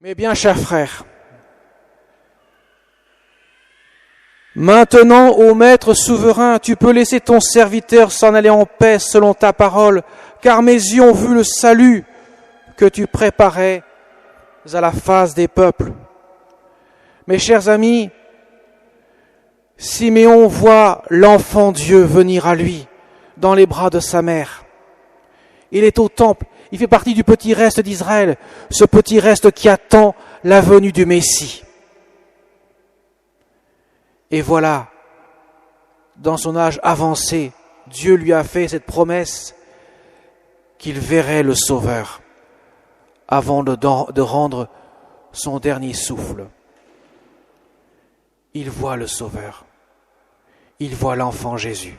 Mes bien chers frères, maintenant, ô Maître souverain, tu peux laisser ton serviteur s'en aller en paix selon ta parole, car mes yeux ont vu le salut que tu préparais à la face des peuples. Mes chers amis, Siméon voit l'enfant Dieu venir à lui dans les bras de sa mère. Il est au temple, il fait partie du petit reste d'Israël, ce petit reste qui attend la venue du Messie. Et voilà, dans son âge avancé, Dieu lui a fait cette promesse qu'il verrait le Sauveur avant de rendre son dernier souffle. Il voit le Sauveur, il voit l'enfant Jésus,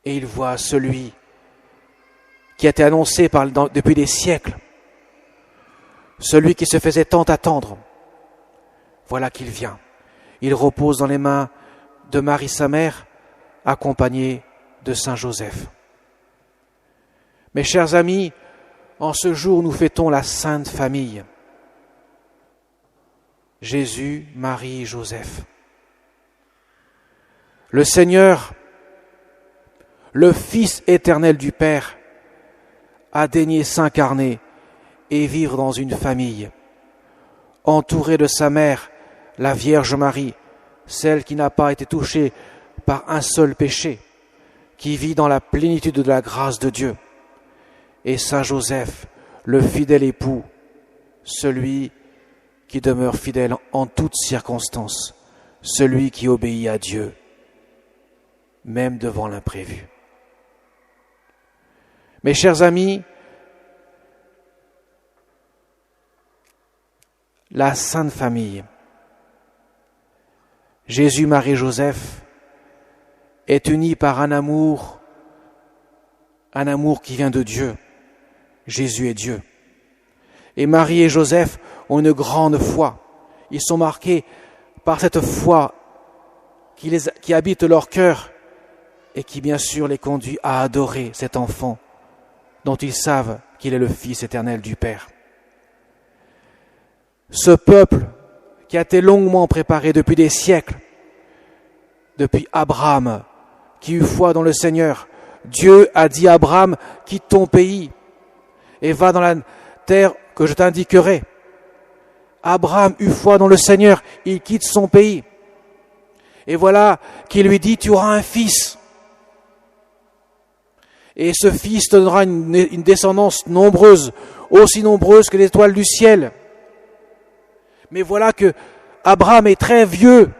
et il voit celui qui a été annoncé depuis des siècles, celui qui se faisait tant attendre. Voilà qu'il vient. Il repose dans les mains de Marie sa mère, accompagné de Saint Joseph. Mes chers amis, en ce jour, nous fêtons la Sainte Famille. Jésus, Marie et Joseph. Le Seigneur, le Fils éternel du Père, a daigné s'incarner et vivre dans une famille, entouré de sa mère, la Vierge Marie, celle qui n'a pas été touchée par un seul péché, qui vit dans la plénitude de la grâce de Dieu, et Saint Joseph, le fidèle époux, celui qui demeure fidèle en toutes circonstances, celui qui obéit à Dieu, même devant l'imprévu. Mes chers amis, la Sainte Famille, Jésus, Marie, Joseph, est unie par un amour qui vient de Dieu. Jésus est Dieu. Et Marie et Joseph ont une grande foi. Ils sont marqués par cette foi qui habite leur cœur et qui, bien sûr, les conduit à adorer cet enfant dont ils savent qu'il est le Fils éternel du Père. Ce peuple qui a été longuement préparé depuis des siècles, depuis Abraham, qui eut foi dans le Seigneur. Dieu a dit à Abraham, quitte ton pays et va dans la terre que je t'indiquerai. Abraham eut foi dans le Seigneur, il quitte son pays. Et voilà qu'il lui dit, tu auras un fils. Et ce fils te donnera une descendance nombreuse, aussi nombreuse que les étoiles du ciel. Mais voilà que Abraham est très vieux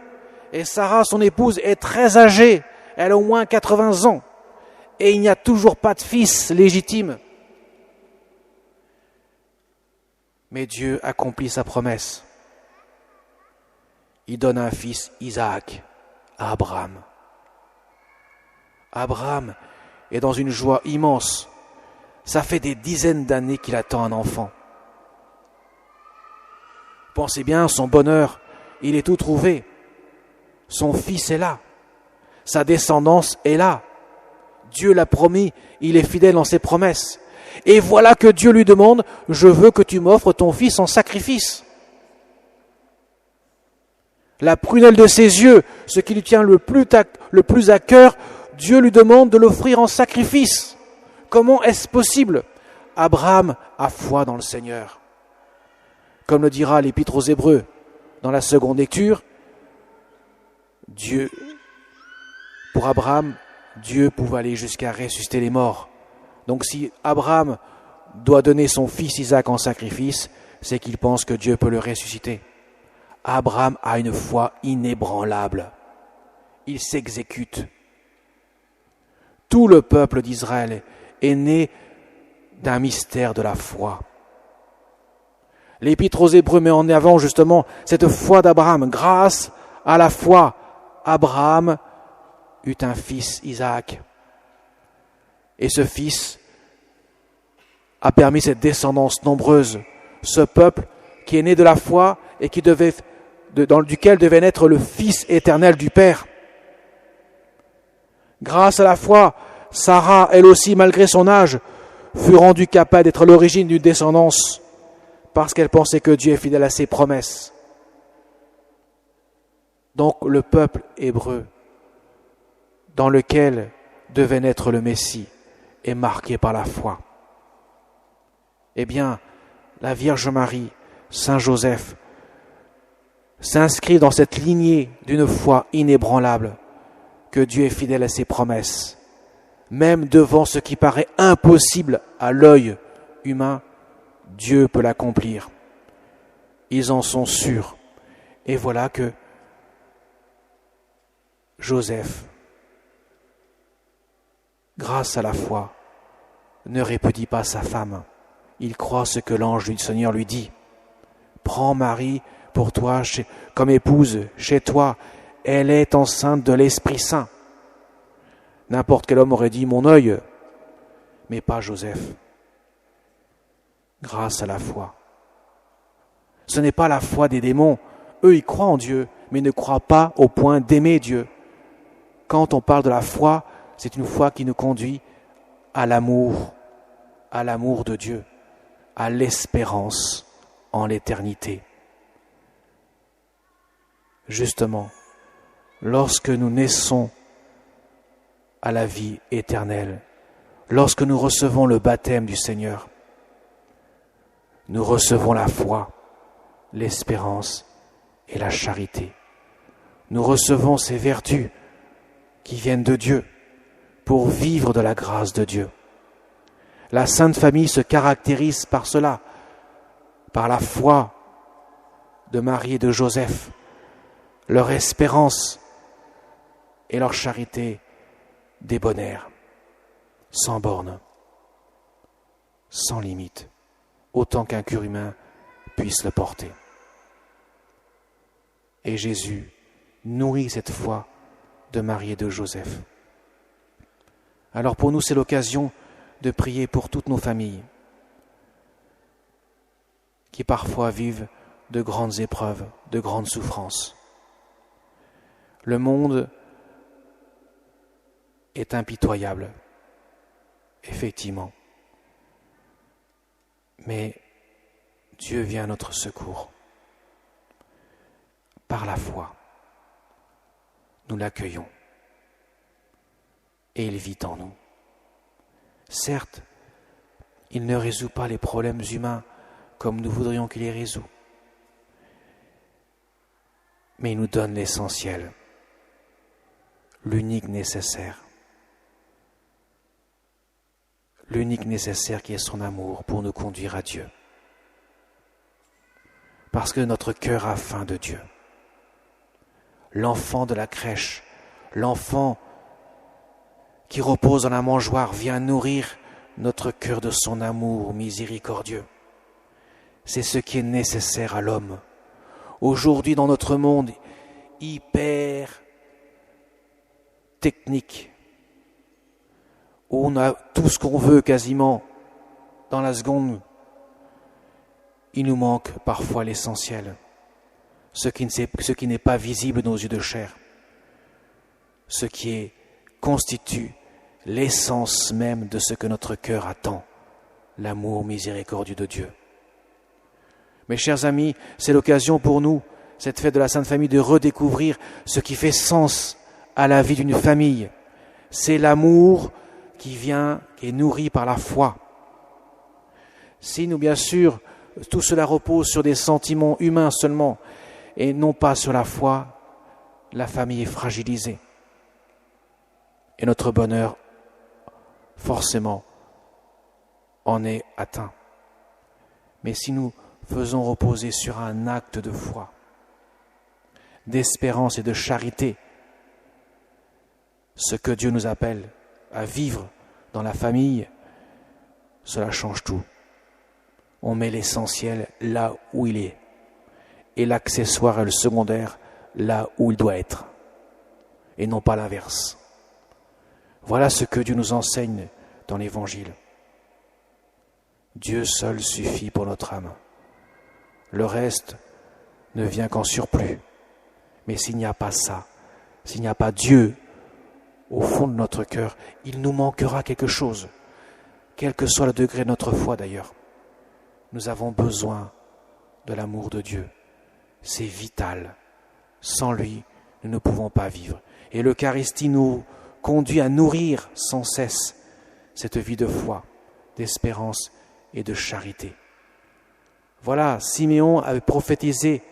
et Sarah, son épouse, est très âgée. Elle a au moins 80 ans. Et il n'y a toujours pas de fils légitime. Mais Dieu accomplit sa promesse. Il donne un fils, Isaac, à Abraham. Abraham est dans une joie immense. Ça fait des dizaines d'années qu'il attend un enfant. Pensez bien, son bonheur, il est tout trouvé. Son fils est là. Sa descendance est là. Dieu l'a promis, il est fidèle dans ses promesses. Et voilà que Dieu lui demande, je veux que tu m'offres ton fils en sacrifice. La prunelle de ses yeux, ce qui lui tient le plus à cœur, Dieu lui demande de l'offrir en sacrifice. Comment est-ce possible? Abraham a foi dans le Seigneur. Comme le dira l'Épître aux Hébreux dans la seconde lecture, pour Abraham, Dieu pouvait aller jusqu'à ressusciter les morts. Donc si Abraham doit donner son fils Isaac en sacrifice, c'est qu'il pense que Dieu peut le ressusciter. Abraham a une foi inébranlable. Il s'exécute. Tout le peuple d'Israël est né d'un mystère de la foi. L'Épître aux Hébreux met en avant justement cette foi d'Abraham. Grâce à la foi, Abraham eut un fils, Isaac. Et ce fils a permis cette descendance nombreuse. Ce peuple qui est né de la foi et duquel devait naître le Fils éternel du Père. Grâce à la foi, Sarah, elle aussi, malgré son âge, fut rendue capable d'être l'origine d'une descendance parce qu'elle pensait que Dieu est fidèle à ses promesses. Donc le peuple hébreu, dans lequel devait naître le Messie, est marqué par la foi. Eh bien, la Vierge Marie, Saint Joseph, s'inscrivent dans cette lignée d'une foi inébranlable, que Dieu est fidèle à ses promesses. Même devant ce qui paraît impossible à l'œil humain, Dieu peut l'accomplir. Ils en sont sûrs. Et voilà que Joseph, grâce à la foi, ne répudie pas sa femme. Il croit ce que l'ange du Seigneur lui dit. Prends Marie pour toi comme épouse chez toi. Elle est enceinte de l'Esprit Saint. N'importe quel homme aurait dit mon œil, mais pas Joseph. Grâce à la foi. Ce n'est pas la foi des démons. Eux, ils croient en Dieu, mais ne croient pas au point d'aimer Dieu. Quand on parle de la foi, c'est une foi qui nous conduit à l'amour de Dieu, à l'espérance en l'éternité. Justement, lorsque nous naissons à la vie éternelle, lorsque nous recevons le baptême du Seigneur, nous recevons la foi, l'espérance et la charité. Nous recevons ces vertus qui viennent de Dieu pour vivre de la grâce de Dieu. La Sainte Famille se caractérise par cela, par la foi de Marie et de Joseph, leur espérance et leur charité débonnaire, sans borne, sans limite, autant qu'un cœur humain puisse le porter. Et Jésus nourrit cette foi de Marie et de Joseph. Alors pour nous, c'est l'occasion de prier pour toutes nos familles qui parfois vivent de grandes épreuves, de grandes souffrances. Le monde est impitoyable, effectivement. Mais Dieu vient à notre secours. Par la foi, nous l'accueillons. Et il vit en nous. Certes, il ne résout pas les problèmes humains comme nous voudrions qu'il les résout. Mais il nous donne l'essentiel, l'unique nécessaire. L'unique nécessaire qui est son amour pour nous conduire à Dieu. Parce que notre cœur a faim de Dieu. L'enfant de la crèche, l'enfant qui repose dans la mangeoire vient nourrir notre cœur de son amour miséricordieux. C'est ce qui est nécessaire à l'homme. Aujourd'hui, dans notre monde hyper technique, où on a tout ce qu'on veut quasiment dans la seconde, il nous manque parfois l'essentiel, ce qui n'est pas visible dans nos yeux de chair, ce qui constitue l'essence même de ce que notre cœur attend, l'amour miséricordieux de Dieu. Mes chers amis, c'est l'occasion pour nous, cette fête de la Sainte Famille, de redécouvrir ce qui fait sens à la vie d'une famille. C'est l'amour qui est nourri par la foi. Si nous, bien sûr, tout cela repose sur des sentiments humains seulement, et non pas sur la foi, la famille est fragilisée. Et notre bonheur, forcément, en est atteint. Mais si nous faisons reposer sur un acte de foi, d'espérance et de charité, ce que Dieu nous appelle à vivre dans la famille, cela change tout. On met l'essentiel là où il est, et l'accessoire et le secondaire là où il doit être, et non pas l'inverse. Voilà ce que Dieu nous enseigne dans l'Évangile. Dieu seul suffit pour notre âme. Le reste ne vient qu'en surplus. Mais s'il n'y a pas ça, s'il n'y a pas Dieu au fond de notre cœur, il nous manquera quelque chose, quel que soit le degré de notre foi d'ailleurs. Nous avons besoin de l'amour de Dieu. C'est vital. Sans lui, nous ne pouvons pas vivre. Et l'Eucharistie nous conduit à nourrir sans cesse cette vie de foi, d'espérance et de charité. Voilà, Siméon avait prophétisé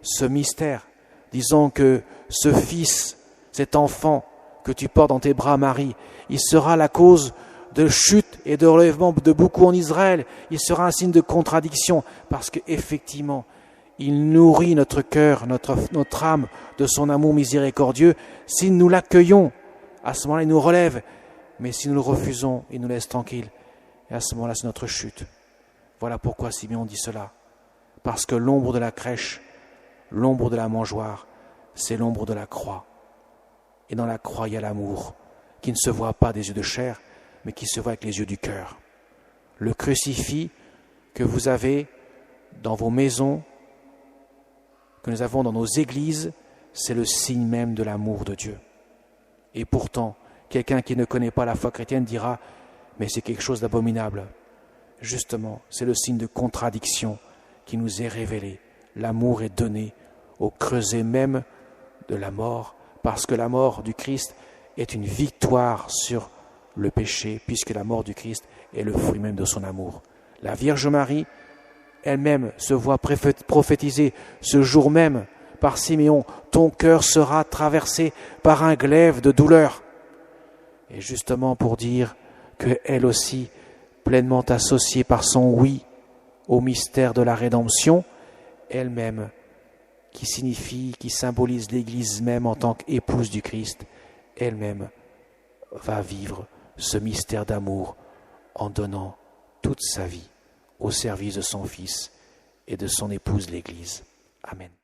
ce mystère, disant que ce fils, cet enfant que tu portes dans tes bras, Marie, il sera la cause de chute et de relèvement de beaucoup en Israël. Il sera un signe de contradiction, parce qu'effectivement, il nourrit notre cœur, notre âme de son amour miséricordieux. Si nous l'accueillons, à ce moment-là, il nous relève. Mais si nous le refusons, il nous laisse tranquilles. Et à ce moment-là, c'est notre chute. Voilà pourquoi Simeon dit cela. Parce que l'ombre de la crèche, l'ombre de la mangeoire, c'est l'ombre de la croix. Et dans la croix, il y a l'amour, qui ne se voit pas des yeux de chair, mais qui se voit avec les yeux du cœur. Le crucifix que vous avez dans vos maisons, que nous avons dans nos églises, c'est le signe même de l'amour de Dieu. Et pourtant, quelqu'un qui ne connaît pas la foi chrétienne dira « mais c'est quelque chose d'abominable ». Justement, c'est le signe de contradiction qui nous est révélé. L'amour est donné au creuset même de la mort, parce que la mort du Christ est une victoire sur le péché, puisque la mort du Christ est le fruit même de son amour. La Vierge Marie elle-même se voit prophétiser ce jour même par Siméon, ton cœur sera traversé par un glaive de douleur. Et justement pour dire qu'elle aussi, pleinement associée par son oui au mystère de la rédemption, elle-même, qui signifie, qui symbolise l'Église même en tant qu'épouse du Christ, elle-même va vivre ce mystère d'amour en donnant toute sa vie au service de son Fils et de son épouse l'Église. Amen.